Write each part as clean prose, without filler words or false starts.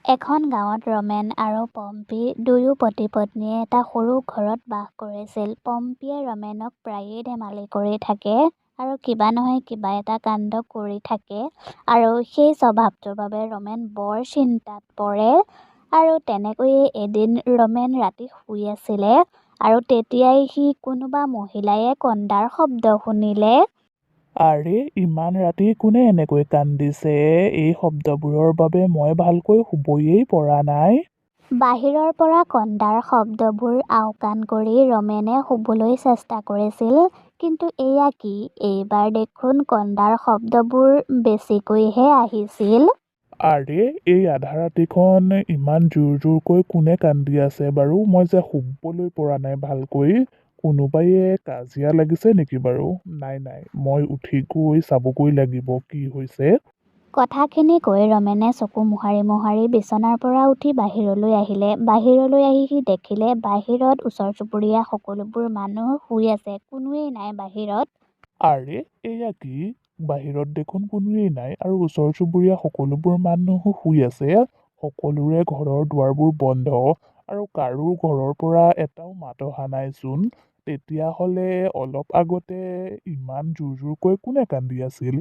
এখন গাঁৱত ৰমেন আৰু পম্পী দুয়ো পতি-পত্নীয়ে এটা সৰু ঘৰত বাস কৰিছিল। পম্পীয়ে ৰমেনক প্ৰায়ে ধেমালি কৰি থাকে আৰু কিবা নহয় কিবা এটা কাণ্ড কৰি থাকে আৰু সেই স্বভাৱটোৰ বাবে ৰমেন বৰ চিন্তাত পৰে। আৰু তেনেকৈয়ে এদিন ৰমেন ৰাতি শুই আছিলে আৰু তেতিয়াই সি কোনোবা মহিলায়ে কন্দাৰ শব্দ শুনিলে। আৰে ইমান ৰাতি কোনে এনেকৈ কান্দিছে? এই শব্দবোৰৰ বাবে মই ভালকৈ শুবয়েই পৰা নাই। বাহিৰৰ পৰা কন্দাৰ শব্দবোৰ আওকাণ কৰি ৰমেনে শুবলৈ চেষ্টা কৰিছিল। কিন্তু এয়া কি? এইবাৰ দেখোন কন্দাৰ শব্দবোৰ বেছিকৈহে আহিছিল। আৰে এই আধা ৰাতিখন ইমান জোৰকৈ কোনে কান্দি আছে বাৰু? মই যে শুবলৈ পৰা নাই ভালকৈ। কোনোবাই কাজিয়া লাগিছে নেকি বাৰু? নাই, মই উঠি গৈ চাবগৈ লাগিব কি হৈছে। কথাখিনি কৈ ৰমেনে চকু মোহাৰি মোহাৰি বিচনাৰ পৰা উঠি বাহিৰলৈ আহিলে। বাহিৰলৈ আহি সি দেখিলে বাহিৰত ওচৰ চুবুৰীয়া সকলোবোৰ মানুহ শুই আছে, কোনোৱেই নাই বাহিৰত। আৰে এয়া কি? বাহিৰত দেখোন কোনোৱেই নাই আৰু ওচৰ চুবুৰীয়া সকলোবোৰ মানুহো শুই আছে। সকলোৰে ঘৰৰ দুৱাৰবোৰ বন্ধ আৰু কাৰো ঘৰৰ পৰা এটাও মাত অহা নাইচোন। তেতিয়াহ'লে অলপ আগতে ইমান জোৰকৈ কোনে কান্দি আছিল?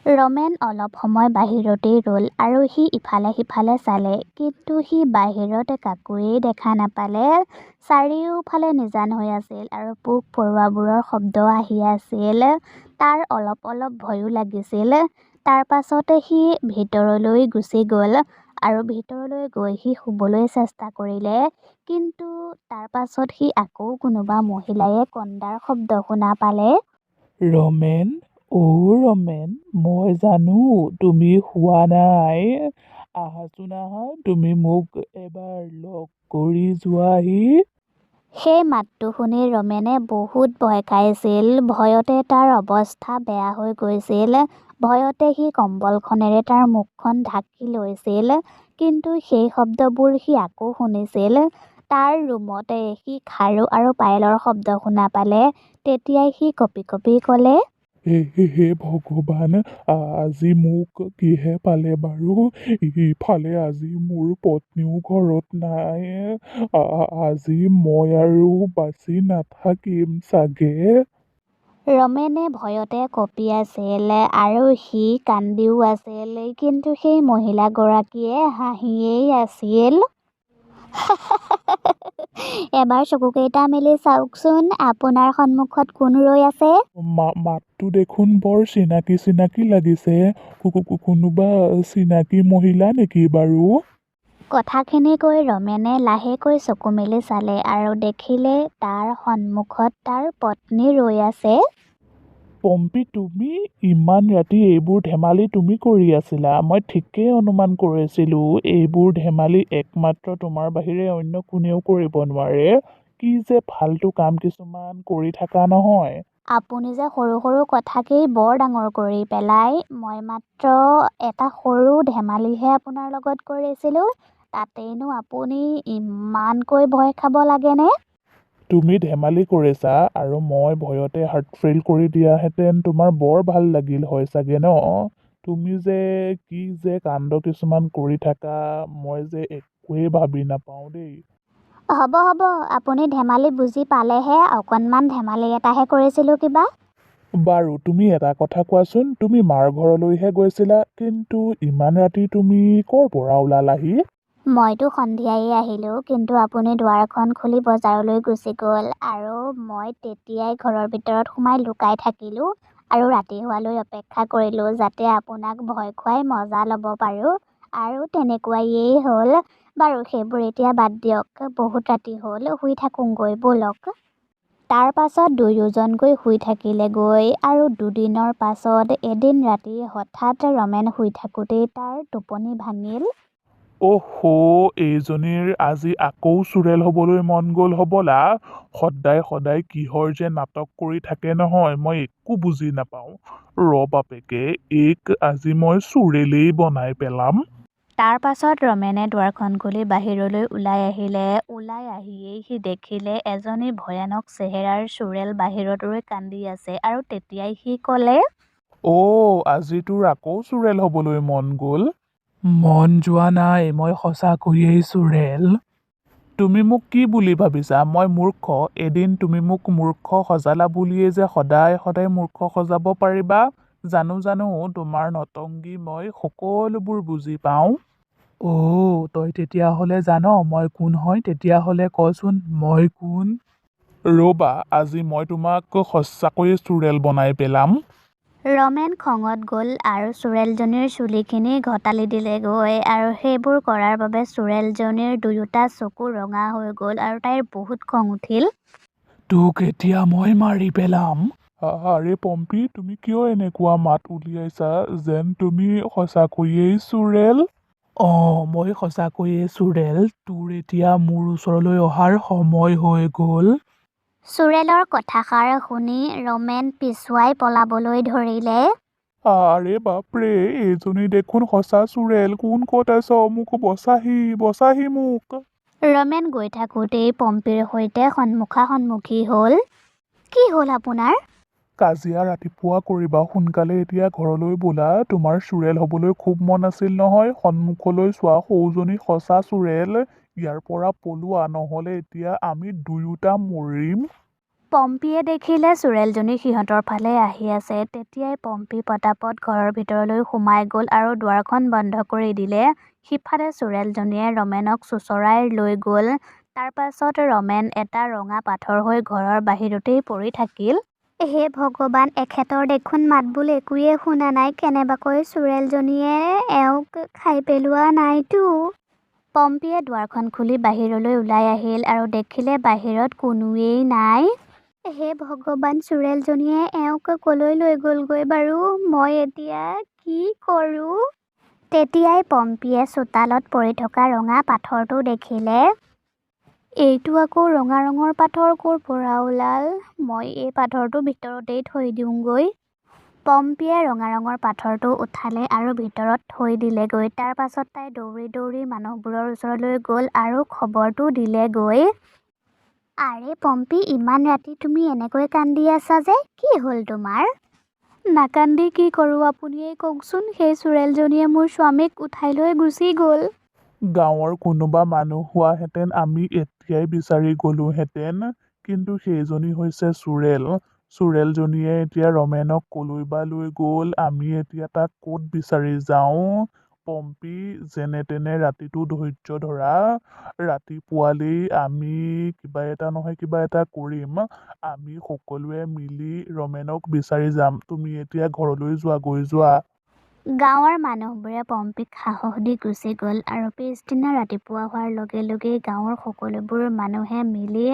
ৰমেন অলপ সময় বাহিৰতেই ৰ'ল আৰু সি ইফালে সিফালে চালে, কিন্তু সি বাহিৰত কাকোৱেই দেখা নাপালে। চাৰিওফালে নিজান হৈ আছিল আৰু পোক পৰুৱাবোৰৰ শব্দ আহি আছিল। তাৰ অলপ অলপ ভয়ো লাগিছিল। তাৰ পাছতে সি ভিতৰলৈ গুচি গ'ল আৰু ভিতৰলৈ গৈ সি শুবলৈ চেষ্টা কৰিলে। কিন্তু তাৰ পাছত সি আকৌ কোনোবা মহিলায়ে কন্দাৰ শব্দ শুনা পালে। ৰমেন, ৰমেন, মই জানো তুমি শুৱা নাই। আহাচোন আহা, তুমি মোক এবাৰ লগ কৰি যোৱাহি। সেই মাতটো শুনি ৰমেনে বহুত ভয় খাইছিল। ভয়তে তাৰ অৱস্থা বেয়া হৈ গৈছিল। ভয়তে সি কম্বলখনেৰে তাৰ মুখখন ঢাকি লৈছিল। কিন্তু সেই শব্দবোৰ সি আকৌ শুনিছিল। তাৰ ৰুমতে সি খাৰু আৰু পায়েলৰ শব্দ শুনা পালে। তেতিয়াই সি কঁপি কঁপি ক'লে, হে ভগৱান, আজি মোক কিহে পালে বাৰু? ইফালে আজি মোৰ পত্নীও ঘৰত নাই। আজি মই আৰু বাচি নাথাকিম চাগে। ৰমেনে ভয়তে কঁপি আছিল আৰু সি কান্দিও আছিল। কিন্তু সেই মহিলাগৰাকীয়ে হাঁহিয়েই আছিল। এবাৰ চকুকেইটা মেলি চাওকচোন, আপোনাৰ সন্মুখত কোন ৰৈ আছে? মাতটো দেখোন বৰ চিনাকি চিনাকি লাগিছে। কোনোবা চিনাকি মহিলা নেকি বাৰু? কথাখিনি কৈ ৰমেনে লাহেকৈ চকু মেলি চালে আৰু দেখিলে তাৰ সন্মুখত তাৰ পত্নী ৰৈ আছে। পম্পী, তুমি? ইমান ৰাতি এইবোৰ ধেমালি তুমি কৰি আছিলা? মই ঠিকেই অনুমান কৰিছিলোঁ এইবোৰ ধেমালি একমাত্ৰ তোমাৰ বাহিৰে অন্য কোনেও কৰিব নোৱাৰে। কি যে ফাল্টু কাম কিছুমান কৰি থাকা নহয়। আপুনি যে সৰু সৰু কথাকেই বৰ ডাঙৰ কৰি পেলাই। মই মাত্ৰ এটা সৰু ধেমালিহে আপোনাৰ লগত কৰিছিলোঁ। তাতেইনো আপুনি ইমানকৈ ভয় খাব লাগেনে? তুমি ধেমালি কৰিছা আৰু মই ভয়তে হাৰ্ট ফেইল কৰি দিয়াহেঁতেন তোমাৰ বৰ ভাল লাগিল হয় চাগে ন? তুমি যে কি যে কাণ্ড কিছুমান কৰি থাকা, মই যে একোৱেই ভাবি নাপাওঁ দেই। হ'ব, আপুনি ধেমালি বুজি পালেহে। অকণমান ধেমালি এটাহে কৰিছিলোঁ কিবা। বাৰু তুমি এটা কথা কোৱাচোন, তুমি মাৰ ঘৰলৈহে গৈছিলা, কিন্তু ইমান ৰাতি তুমি ক'ৰ পৰা ওলালাহি? মইতো সন্ধিয়াই আহিলোঁ, কিন্তু আপুনি দুৱাৰখন খুলি বজাৰলৈ গুচি গ'ল আৰু মই তেতিয়াই ঘৰৰ ভিতৰত সোমাই লুকাই থাকিলোঁ আৰু ৰাতি হোৱালৈ অপেক্ষা কৰিলোঁ, যাতে আপোনাক ভয় খুৱাই মজা ল'ব পাৰোঁ। আৰু তেনেকুৱায়েই হ'ল। বাৰু সেইবোৰ এতিয়া বাদ দিয়ক, বহুত ৰাতি হ'ল, শুই থাকোঁগৈ ব'লক। তাৰ পাছত দুয়োজনকৈ শুই থাকিলেগৈ আৰু দুদিনৰ পাছত এদিন ৰাতি হঠাৎ ৰমেন শুই থাকোঁতেই তাৰ টোপনি ভাঙিল। এইজনীৰ আজি আকৌ চোৰেল হ'বলৈ মন গ'ল হ'বলা। সদায় কিহৰ যে নাটক কৰি থাকে নহয়, মই একো বুজি নাপাওঁ। বাপেকে, এইক আজি মই চোৰেলেই বনাই পেলাম। তাৰ পাছত ৰমেনে দুৱাৰখন খুলি বাহিৰলৈ ওলাই আহিলে। ওলাই আহিয়েই সি দেখিলে এজনী ভয়ানক চেহেৰাৰ চোৰেল বাহিৰত ৰৈ কান্দি আছে আৰু তেতিয়াই সি ক'লে, আজি তোৰ আকৌ চোৰেল হ'বলৈ মন গ'ল? মন যোৱা নাই, মই সঁচাকৈয়ে চুৰেল। তুমি মোক কি বুলি ভাবিছা? মই মূৰ্খ। এদিন তুমি মোক মূৰ্খ সজালা বুলিয়েই যে সদায় সদায় মূৰ্খ সজাব পাৰিবা? জানো তোমাৰ নতংগী মই সকলোবোৰ বুজি পাওঁ। তই তেতিয়াহ'লে জান মই কোন হয়? তেতিয়াহ'লে কচোন মই কোন? ৰ'বা, আজি মই তোমাক সঁচাকৈয়ে চুৰেল বনাই পেলাম। ৰমেন খঙত গ'ল আৰু চোৰেলজনীৰ চুলিখিনি ঘটালি দিলেগৈ আৰু সেইবোৰ কৰাৰ বাবে চোৰেলজনীৰ দুয়োটা চকু ৰঙা হৈ গ'ল আৰু তাইৰ বহুত খং উঠিল। তোক এতিয়া মই মাৰি পেলাম। আৰে পম্পী, তুমি কিয় এনেকুৱা মাত উলিয়াইছা যেন তুমি সঁচাকৈয়ে চুৰেল? মই সঁচাকৈয়ে চুৰেল। তোৰ এতিয়া মোৰ ওচৰলৈ অহাৰ সময় হৈ গ'ল। চোৰেলৰ কথাষাৰ শুনি ৰমেন পিছুৱাই পলাবলৈ ধৰিলে। আৰে বাপৰে, এইজনী দেখোন সঁচা চুৰেল। কোন ক'ত আছ? মোক বচাহি মোক। ৰমেন গৈ থাকোঁতেই পম্পীৰ সৈতে সন্মুখী হ'ল। কি হ'ল আপোনাৰ? কাজিয়া ৰাতিপুৱা কৰিবা, সোনকালে এতিয়া ঘৰলৈ বোলা। তোমাৰ চুৰেল হ'বলৈ খুব মন আছিল নহয়। সন্মুখলৈ চোৱা, সৌজনী সঁচা চুৰেল। ইয়াৰ পৰা পলোৱা, নহ'লে এতিয়া আমি দুয়োটা মৰিম। পম্পীয়ে দেখিলে চোৰেলজনী সিহঁতৰ ফালে আহি আছে। তেতিয়াই পম্পী পটাপট ঘৰৰ ভিতৰলৈ সোমাই গ'ল আৰু দুৱাৰখন বন্ধ কৰি দিলে। সিফালে চোৰেলজনীয়ে ৰমেনক চোঁচৰাই লৈ গ'ল। তাৰ পাছত ৰমেন এটা ৰঙা পাথৰ হৈ ঘৰৰ বাহিৰতেই পৰি থাকিল। হে ভগৱান, এখেতৰ দেখোন মাতবোল একোৱে শুনা নাই। কেনেবাকৈ চোৰেলজনীয়ে এওঁক খাই পেলোৱা নাইতো। পম্পীয়ে দুৱাৰখন খুলি বাহিৰলৈ ওলাই আহিল আৰু দেখিলে বাহিৰত কোনোৱেই নাই। হে ভগৱান, চোৰেলজনীয়ে এওঁক কলৈ লৈ গ'লগৈ বাৰু? মই এতিয়া কি কৰোঁ? তেতিয়াই পম্পীয়ে চোতালত পৰি থকা ৰঙা পাথৰটো দেখিলে। এইটো আকৌ ৰঙা ৰঙৰ পাথৰ ক'ৰ পৰা ওলাল? মই এই পাথৰটো ভিতৰতেই থৈ দিওঁগৈ। পম্পীয়ে ৰঙা ৰঙৰ পাথৰটো উঠালে আৰু ভিতৰত থৈ দিলেগৈ। তাৰ পাছত তাই দৌৰি দৌৰি মানুহবোৰৰ ওচৰলৈ গ'ল আৰু খবৰটো দিলেগৈ। আৰে পম্পী, ইমান ৰাতি তুমি এনেকৈ কান্দি আছা যে? কি হ'ল তোমাৰ? নাকান্দি কি কৰোঁ, আপুনিয়েই কওকচোন। সেই চোৰেলজনীয়ে মোৰ স্বামীক উঠাই লৈ গুচি গ'ল। গাঁৱৰ কোনোবা মানুহ হোৱাহেঁতেন আমি এতিয়াই বিচাৰি গ'লোহেঁতেন, কিন্তু সেইজনী হৈছে চুৰেল। চুৰেলজনীয়ে এতিয়া ৰমেনক কলৈ বা লৈ গ'ল। আমি এতিয়া তাক ক'ত বিচাৰি যাওঁ? পম্পী, যেনে তেনে ৰাতিটো ধৈৰ্য ধৰা। ৰাতিপুৱালেই আমি কিবা এটা নহয় কিবা এটা কৰিম। আমি সকলোৱে মিলি ৰমেনক বিচাৰি যাম। তুমি এতিয়া ঘৰলৈ যোৱা। গাঁৱৰ মানুহবোৰে পম্পীক সাহস দি গুচি গ'ল আৰু পিছদিনা ৰাতিপুৱা হোৱাৰ লগে লগেই গাঁৱৰ সকলোবোৰ মানুহে মিলি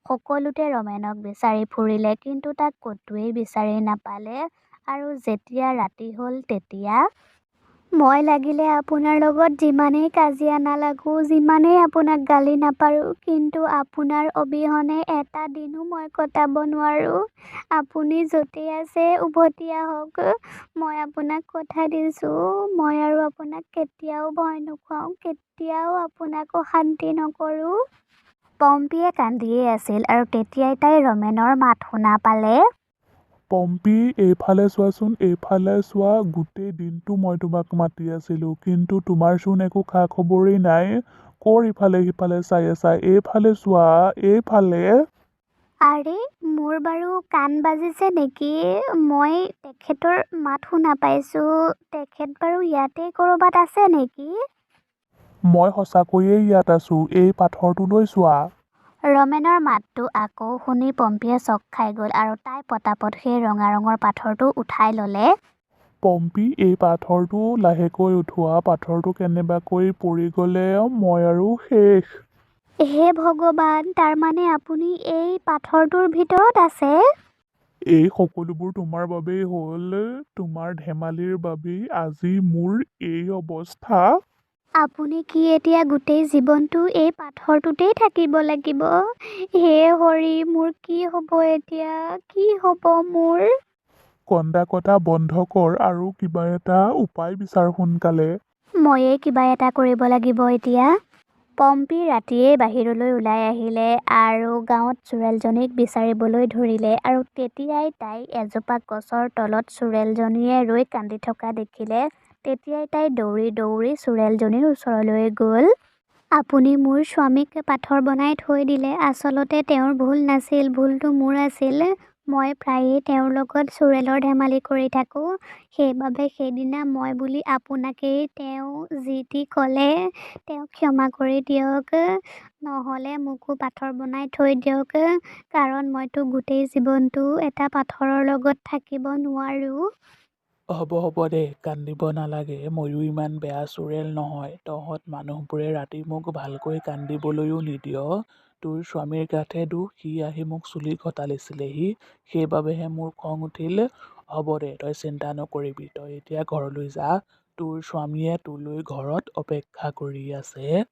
সকলোতে ৰমেনক বিচাৰি ফুৰিলে, কিন্তু তাক ক'তোৱেই বিচাৰি নাপালে। আৰু যেতিয়া ৰাতি হ'ল তেতিয়া মই লাগিলে আপোনাৰ লগত যিমানেই কাজিয়া নালাগো, যিমানেই আপোনাক গালি নাপাৰোঁ, কিন্তু আপোনাৰ অবিহনে এটা দিনো মই কটাব নোৱাৰোঁ। আপুনি য'তেই আছে উভতি আহক। মই আপোনাক কথা দিছোঁ, মই আৰু আপোনাক কেতিয়াও ভয় নোখুৱাওঁ, কেতিয়াও আপোনাক অশান্তি নকৰোঁ। পম্পীয়ে কান্দিয়ে আছিল আৰু তেতিয়াই তাই ৰমেনৰ মাত শুনা পালে। পম্পী, এইফালে চোৱাচোন, এইফালে চোৱা। গোটেই দিনটো মই তোমাক মাতি আছিলোঁ, কিন্তু তোমাৰচোন একো খা খবৰেই নাই। ক'ৰ ইফালে সিফালে চাই আছা? এইফালে চোৱা, এইফালে। আৰে, মোৰ বাৰু কাণ বাজিছে নেকি? মই তেখেতৰ মাত শুনা পাইছোঁ। তেখেত বাৰু ইয়াতেই ক'ৰবাত আছে নেকি? মই সঁচাকৈয়ে ইয়াত আছোঁ। এই পাথৰটোলৈ চোৱা। ৰমেনৰ মাতটো আকৌ শুনি পম্পীয়ে চক খাই গ'ল আৰু তাই পটাপট সেই ৰঙা ৰঙৰ পাথৰটো উঠাই ল'লে। পম্পী, এই পাথৰটো লাহেকৈ উঠোৱা। পাথৰটো কেনেবাকৈ পৰি গ'লে মই আৰু শেষ। হে ভগৱান, তাৰমানে আপুনি এই পাথৰটোৰ ভিতৰত আছে? এই সকলোবোৰ তোমাৰ বাবেই হ'ল। তোমাৰ ধেমালিৰ বাবেই আজি মোৰ এই অৱস্থা। আপুনি কি এতিয়া গোটেই জীৱনটো এই পাথৰটোতেই থাকিব লাগিব? হে হৰি, মোৰ কি হ'ব এতিয়া? কি হ'ব মোৰ? কন্দা কটা বন্ধ কৰ আৰু কিবা এটা উপায় বিচাৰ সোনকালে। ময়েই কিবা এটা কৰিব লাগিব এতিয়া। পম্পী ৰাতিয়েই বাহিৰলৈ ওলাই আহিলে আৰু গাঁৱত চোৰেলজনীক বিচাৰিবলৈ ধৰিলে আৰু তেতিয়াই তাই এজোপা গছৰ তলত চোৰেলজনীয়ে ৰৈ কান্দি থকা দেখিলে। তেতিয়াই তাই দৌৰি দৌৰি চোৰেলজনীৰ ওচৰলৈ গ'ল। আপুনি মোৰ স্বামীক পাথৰ বনাই থৈ দিলে। আচলতে তেওঁৰ ভুল নাছিল, ভুলটো মোৰ আছিল। মই প্ৰায়েই তেওঁৰ লগত চোৰেলৰ ধেমালি কৰি থাকোঁ। সেইবাবে সেইদিনা মই বুলি আপোনাকেই তেওঁ যি টি ক'লে। তেওঁক ক্ষমা কৰি দিয়ক, নহ'লে মোকো পাথৰ বনাই থৈ দিয়ক, কাৰণ মইতো গোটেই জীৱনটো এটা পাথৰৰ লগত থাকিব নোৱাৰোঁ। হ'ব দে, কান্দিব নালাগে। ময়ো ইমান বেয়া চোৰেল নহয়। তহঁত মানুহবোৰে ৰাতি মোক ভালকৈ কান্দিবলৈও নিদিয়। তোৰ স্বামীৰ গাতহে দুখ, সি আহি মোক চুলি কটালিছিলেহি, সেইবাবেহে মোৰ খং উঠিল। হ'ব দে, তই চিন্তা নকৰিবি। তই এতিয়া ঘৰলৈ যা, তোৰ স্বামীয়ে তোলৈ ঘৰত অপেক্ষা কৰি আছে।